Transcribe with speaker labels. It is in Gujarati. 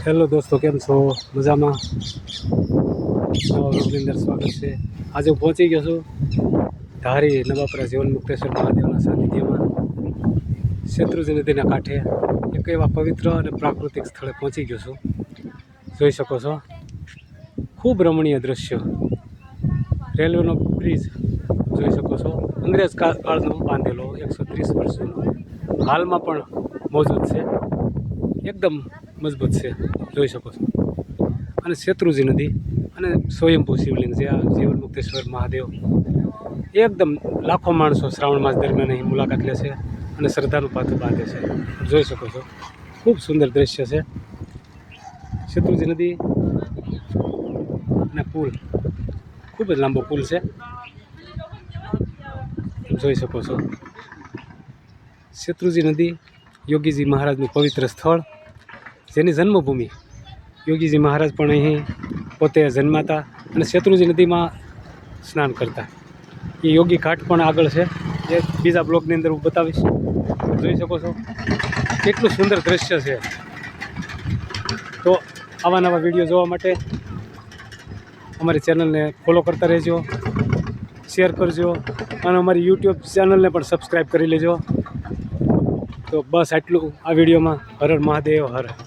Speaker 1: હેલો દોસ્તો, કેમ છો? મજામાં? નવા વ્લોગની અંદર સ્વાગત છે. આજે હું પહોંચી ગયો છું ધારી નવાપરા જીવન મુક્તેશ્વર મહાદેવના સાનિધ્યમાં, શેત્રુંજી નદીના કાંઠે એક એવા પવિત્ર અને પ્રાકૃતિક સ્થળે પહોંચી ગયો છું. જોઈ શકો છો, ખૂબ રમણીય દ્રશ્ય. રેલવેનો બ્રિજ જોઈ શકો છો, અંગ્રેજ કાળનો બાંધેલો 130 વર્ષ જૂનો, હાલમાં પણ મોજૂદ છે, એકદમ મજબૂત છે, જોઈ શકો છો. અને શેત્રુંજી નદી અને સ્વયંભૂ શિવલિંગ જે આ જીવન મુક્તેશ્વર મહાદેવ, એકદમ લાખો માણસો શ્રાવણ માસ દરમિયાન અહીં મુલાકાત લે છે અને શ્રદ્ધાનું પાત્ર બાંધે છે. જોઈ શકો છો, ખૂબ સુંદર દ્રશ્ય છે. શેત્રુંજી નદી અને પુલ, ખૂબ જ લાંબો પુલ છે, જોઈ શકો છો. શેત્રુંજી નદી યોગીજી મહારાજનું પવિત્ર સ્થળ, જેની જન્મભૂમિ. યોગીજી મહારાજ પણ અહીં પોતે જન્માતા અને શેત્રુંજી નદીમાં સ્નાન કરતા. એ યોગી ઘાટ પણ આગળ છે, એ બીજા બ્લોગની અંદર હું બતાવીશ. જોઈ શકો છો, કેટલું સુંદર દ્રશ્ય છે. તો આવા નવા વિડીયો જોવા માટે અમારી ચેનલને ફોલો કરતા રહેજો, શેર કરજો અને અમારી યુટ્યુબ ચેનલને પણ સબસ્ક્રાઈબ કરી લેજો. તો બસ આટલું આ વિડીયોમાં. હર હર મહાદેવ, હર હર.